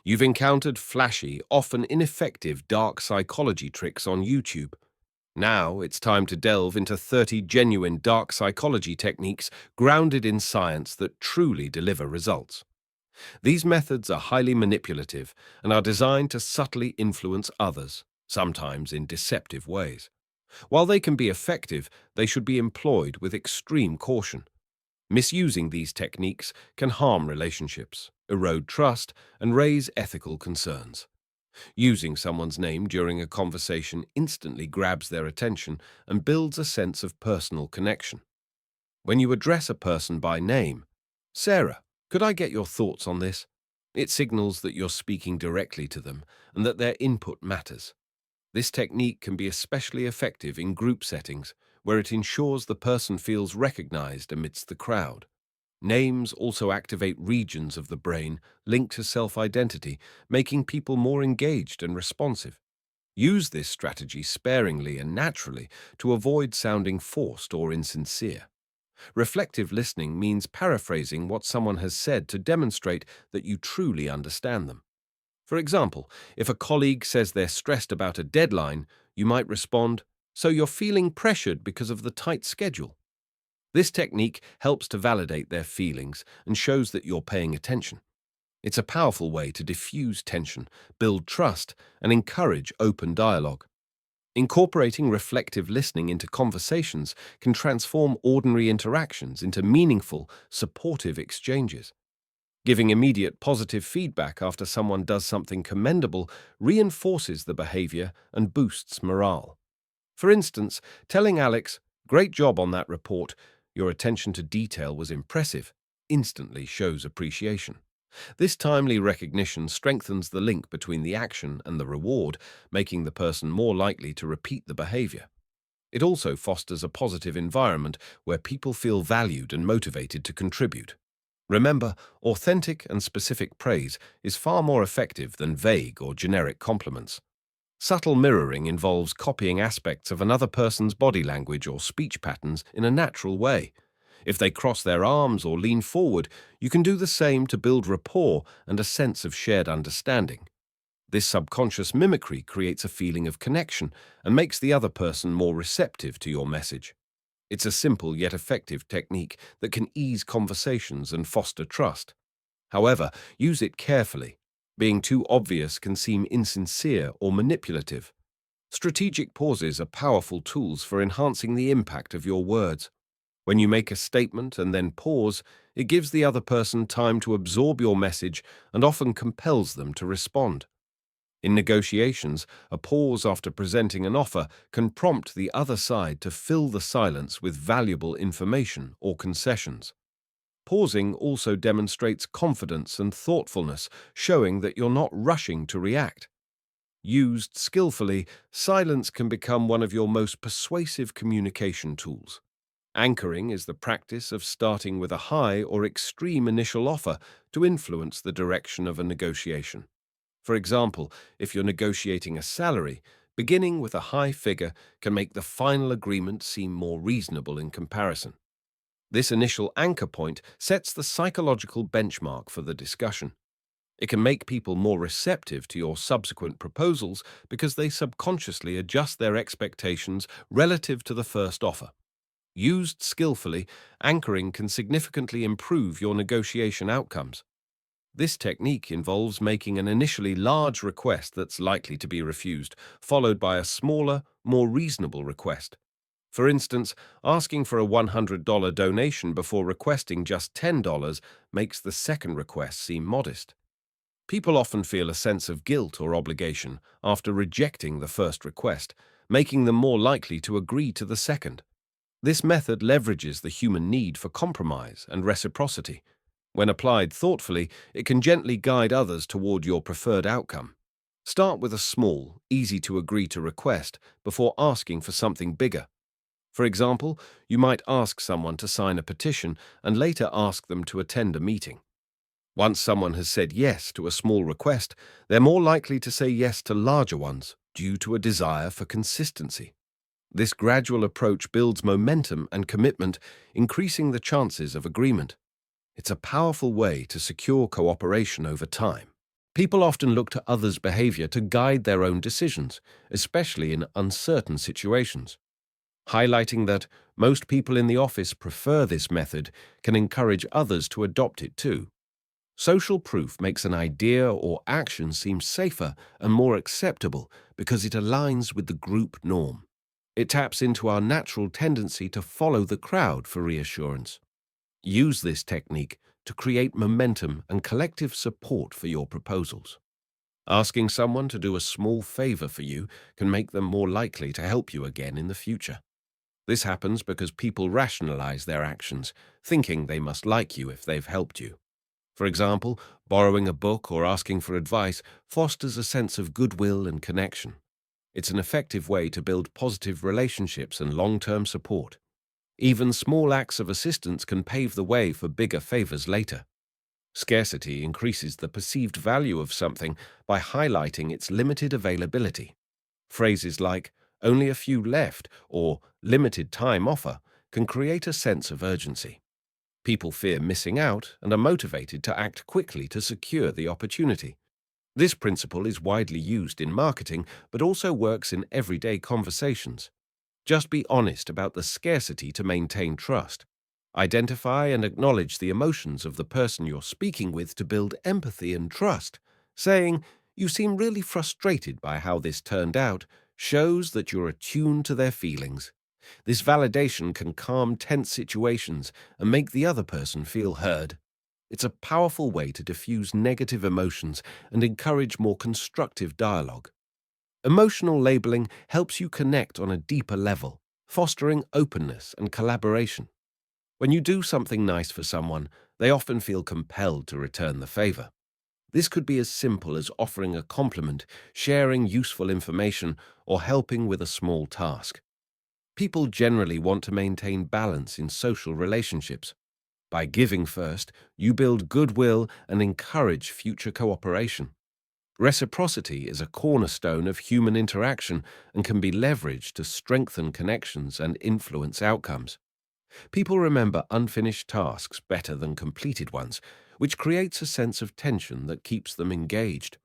You've encountered flashy, often ineffective dark psychology tricks on YouTube. Now it's time to delve into 30 genuine dark psychology techniques grounded in science that truly deliver results. These methods are highly manipulative and are designed to subtly influence others, sometimes in deceptive ways. While they can be effective, they should be employed with extreme caution. Misusing these techniques can harm relationships, erode trust, and raise ethical concerns. Using someone's name during a conversation instantly grabs their attention and builds a sense of personal connection. When you address a person by name, "Sarah, could I get your thoughts on this?" It signals that you're speaking directly to them and that their input matters. This technique can be especially effective in group settings, where it ensures the person feels recognized amidst the crowd. Names also activate regions of the brain linked to self-identity, making people more engaged and responsive. Use this strategy sparingly and naturally to avoid sounding forced or insincere. Reflective listening means paraphrasing what someone has said to demonstrate that you truly understand them. For example, if a colleague says they're stressed about a deadline, you might respond, "So you're feeling pressured because of the tight schedule?" This technique helps to validate their feelings and shows that you're paying attention. It's a powerful way to diffuse tension, build trust, and encourage open dialogue. Incorporating reflective listening into conversations can transform ordinary interactions into meaningful, supportive exchanges. Giving immediate positive feedback after someone does something commendable reinforces the behavior and boosts morale. For instance, telling Alex, "Great job on that report, your attention to detail was impressive," instantly shows appreciation. This timely recognition strengthens the link between the action and the reward, making the person more likely to repeat the behavior. It also fosters a positive environment where people feel valued and motivated to contribute. Remember, authentic and specific praise is far more effective than vague or generic compliments. Subtle mirroring involves copying aspects of another person's body language or speech patterns in a natural way. If they cross their arms or lean forward, you can do the same to build rapport and a sense of shared understanding. This subconscious mimicry creates a feeling of connection and makes the other person more receptive to your message. It's a simple yet effective technique that can ease conversations and foster trust. However, use it carefully. Being too obvious can seem insincere or manipulative. Strategic pauses are powerful tools for enhancing the impact of your words. When you make a statement and then pause, it gives the other person time to absorb your message and often compels them to respond. In negotiations, a pause after presenting an offer can prompt the other side to fill the silence with valuable information or concessions. Pausing also demonstrates confidence and thoughtfulness, showing that you're not rushing to react. Used skillfully, silence can become one of your most persuasive communication tools. Anchoring is the practice of starting with a high or extreme initial offer to influence the direction of a negotiation. For example, if you're negotiating a salary, beginning with a high figure can make the final agreement seem more reasonable in comparison. This initial anchor point sets the psychological benchmark for the discussion. It can make people more receptive to your subsequent proposals because they subconsciously adjust their expectations relative to the first offer. Used skillfully, anchoring can significantly improve your negotiation outcomes. This technique involves making an initially large request that's likely to be refused, followed by a smaller, more reasonable request. For instance, asking for a $100 donation before requesting just $10 makes the second request seem modest. People often feel a sense of guilt or obligation after rejecting the first request, making them more likely to agree to the second. This method leverages the human need for compromise and reciprocity. When applied thoughtfully, it can gently guide others toward your preferred outcome. Start with a small, easy-to-agree-to request before asking for something bigger. For example, you might ask someone to sign a petition and later ask them to attend a meeting. Once someone has said yes to a small request, they're more likely to say yes to larger ones due to a desire for consistency. This gradual approach builds momentum and commitment, increasing the chances of agreement. It's a powerful way to secure cooperation over time. People often look to others' behavior to guide their own decisions, especially in uncertain situations. Highlighting that most people in the office prefer this method can encourage others to adopt it too. Social proof makes an idea or action seem safer and more acceptable because it aligns with the group norm. It taps into our natural tendency to follow the crowd for reassurance. Use this technique to create momentum and collective support for your proposals. Asking someone to do a small favor for you can make them more likely to help you again in the future. This happens because people rationalize their actions, thinking they must like you if they've helped you. For example, borrowing a book or asking for advice fosters a sense of goodwill and connection. It's an effective way to build positive relationships and long-term support. Even small acts of assistance can pave the way for bigger favors later. Scarcity increases the perceived value of something by highlighting its limited availability. Phrases like, "only a few left," or "limited time offer," can create a sense of urgency. People fear missing out and are motivated to act quickly to secure the opportunity. This principle is widely used in marketing, but also works in everyday conversations. Just be honest about the scarcity to maintain trust. Identify and acknowledge the emotions of the person you're speaking with to build empathy and trust. Saying, "You seem really frustrated by how this turned out," shows that you're attuned to their feelings. This validation can calm tense situations and make the other person feel heard. It's a powerful way to diffuse negative emotions and encourage more constructive dialogue. Emotional labeling helps you connect on a deeper level, fostering openness and collaboration. When you do something nice for someone, they often feel compelled to return the favor. This could be as simple as offering a compliment, sharing useful information, or helping with a small task. People generally want to maintain balance in social relationships. By giving first, you build goodwill and encourage future cooperation. Reciprocity is a cornerstone of human interaction and can be leveraged to strengthen connections and influence outcomes. People remember unfinished tasks better than completed ones, which creates a sense of tension that keeps them engaged.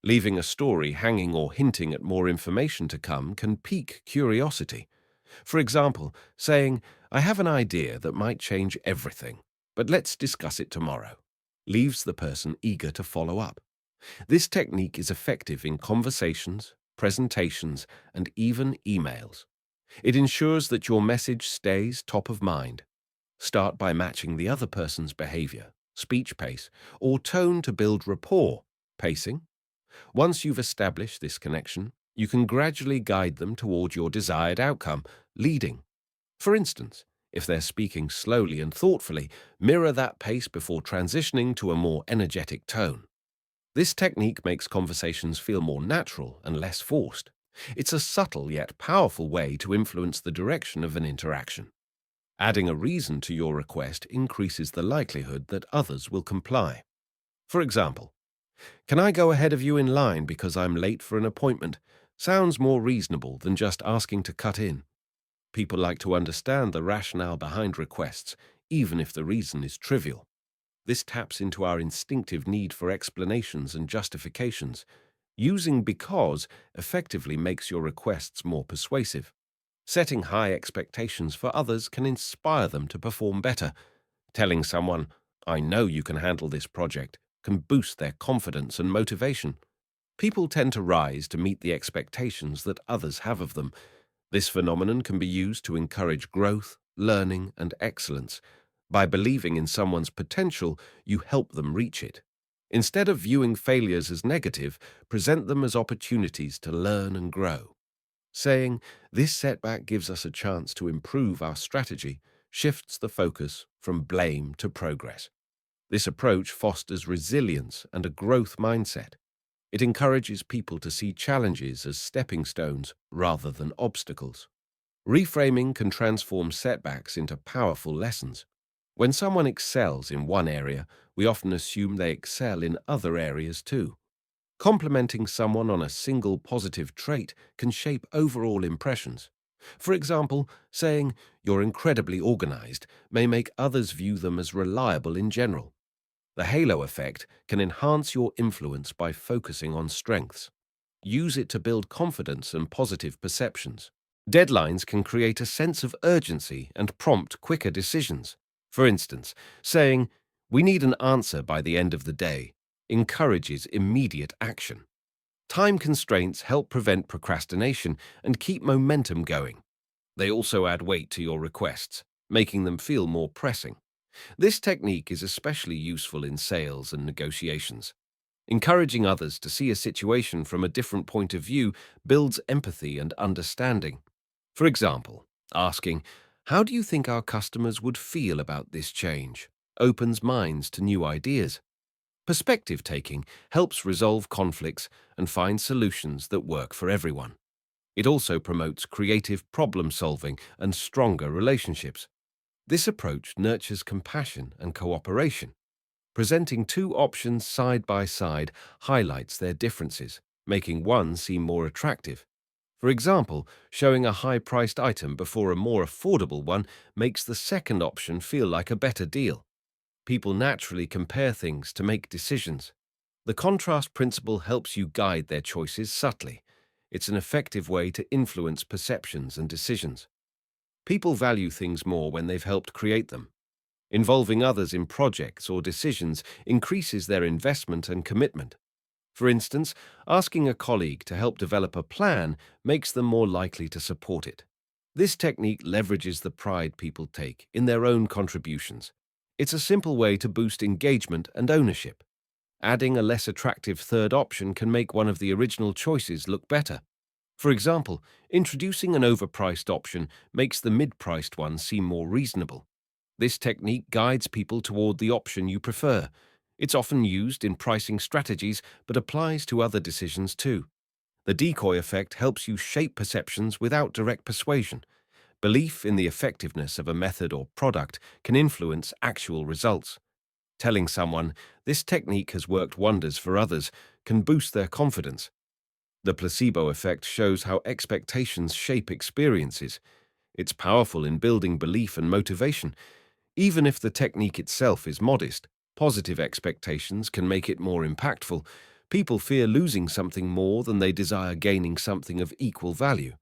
Leaving a story hanging or hinting at more information to come can pique curiosity. For example, saying, "I have an idea that might change everything, but let's discuss it tomorrow," leaves the person eager to follow up. This technique is effective in conversations, presentations, and even emails. It ensures that your message stays top of mind. Start by matching the other person's behavior, speech pace, or tone to build rapport, pacing. Once you've established this connection, you can gradually guide them toward your desired outcome, leading. For instance, if they're speaking slowly and thoughtfully, mirror that pace before transitioning to a more energetic tone. This technique makes conversations feel more natural and less forced. It's a subtle yet powerful way to influence the direction of an interaction. Adding a reason to your request increases the likelihood that others will comply. For example, "Can I go ahead of you in line because I'm late for an appointment?" sounds more reasonable than just asking to cut in. People like to understand the rationale behind requests, even if the reason is trivial. This taps into our instinctive need for explanations and justifications. Using "because" effectively makes your requests more persuasive. Setting high expectations for others can inspire them to perform better. Telling someone, "I know you can handle this project," can boost their confidence and motivation. People tend to rise to meet the expectations that others have of them. This phenomenon can be used to encourage growth, learning, and excellence. By believing in someone's potential, you help them reach it. Instead of viewing failures as negative, present them as opportunities to learn and grow. Saying, "This setback gives us a chance to improve our strategy," shifts the focus from blame to progress. This approach fosters resilience and a growth mindset. It encourages people to see challenges as stepping stones rather than obstacles. Reframing can transform setbacks into powerful lessons. When someone excels in one area, we often assume they excel in other areas too. Complimenting someone on a single positive trait can shape overall impressions. For example, saying, "You're incredibly organized," may make others view them as reliable in general. The halo effect can enhance your influence by focusing on strengths. Use it to build confidence and positive perceptions. Deadlines can create a sense of urgency and prompt quicker decisions. For instance, saying, "We need an answer by the end of the day," encourages immediate action. Time constraints help prevent procrastination and keep momentum going. They also add weight to your requests, making them feel more pressing. This technique is especially useful in sales and negotiations. Encouraging others to see a situation from a different point of view builds empathy and understanding. For example, asking, "How do you think our customers would feel about this change?" opens minds to new ideas. Perspective taking helps resolve conflicts and find solutions that work for everyone. It also promotes creative problem solving and stronger relationships. This approach nurtures compassion and cooperation. Presenting two options side by side highlights their differences, making one seem more attractive. For example, showing a high-priced item before a more affordable one makes the second option feel like a better deal. People naturally compare things to make decisions. The contrast principle helps you guide their choices subtly. It's an effective way to influence perceptions and decisions. People value things more when they've helped create them. Involving others in projects or decisions increases their investment and commitment. For instance, asking a colleague to help develop a plan makes them more likely to support it. This technique leverages the pride people take in their own contributions. It's a simple way to boost engagement and ownership. Adding a less attractive third option can make one of the original choices look better. For example, introducing an overpriced option makes the mid-priced one seem more reasonable. This technique guides people toward the option you prefer. It's often used in pricing strategies, but applies to other decisions too. The decoy effect helps you shape perceptions without direct persuasion. Belief in the effectiveness of a method or product can influence actual results. Telling someone, "This technique has worked wonders for others," can boost their confidence. The placebo effect shows how expectations shape experiences. It's powerful in building belief and motivation. Even if the technique itself is modest, positive expectations can make it more impactful. People fear losing something more than they desire gaining something of equal value.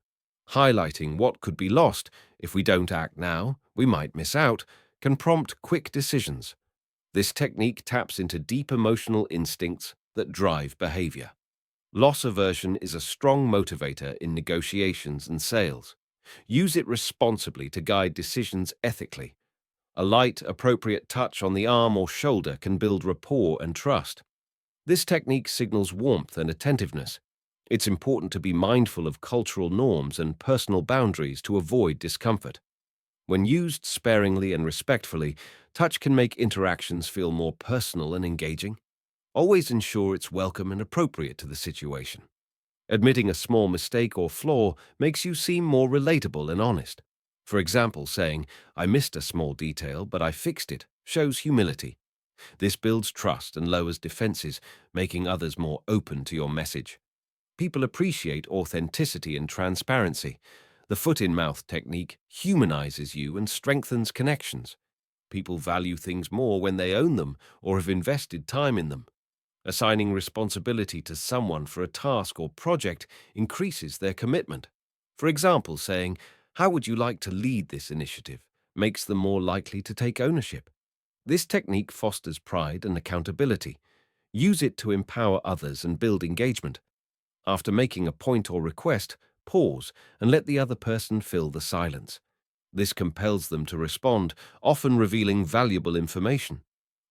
Highlighting what could be lost if we don't act now, we might miss out, can prompt quick decisions. This technique taps into deep emotional instincts that drive behavior. Loss aversion is a strong motivator in negotiations and sales. Use it responsibly to guide decisions ethically. A light, appropriate touch on the arm or shoulder can build rapport and trust. This technique signals warmth and attentiveness. It's important to be mindful of cultural norms and personal boundaries to avoid discomfort. When used sparingly and respectfully, touch can make interactions feel more personal and engaging. Always ensure it's welcome and appropriate to the situation. Admitting a small mistake or flaw makes you seem more relatable and honest. For example, saying, "I missed a small detail, but I fixed it," shows humility. This builds trust and lowers defenses, making others more open to your message. People appreciate authenticity and transparency. The foot-in-mouth technique humanizes you and strengthens connections. People value things more when they own them or have invested time in them. Assigning responsibility to someone for a task or project increases their commitment. For example, saying, "How would you like to lead this initiative?" makes them more likely to take ownership. This technique fosters pride and accountability. Use it to empower others and build engagement. After making a point or request, pause and let the other person fill the silence. This compels them to respond, often revealing valuable information.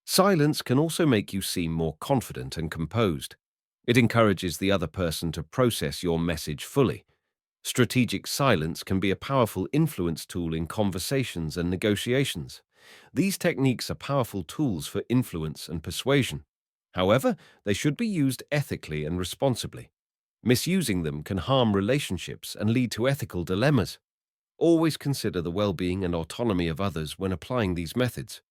Silence can also make you seem more confident and composed. It encourages the other person to process your message fully. Strategic silence can be a powerful influence tool in conversations and negotiations. These techniques are powerful tools for influence and persuasion. However, they should be used ethically and responsibly. Misusing them can harm relationships and lead to ethical dilemmas. Always consider the well-being and autonomy of others when applying these methods.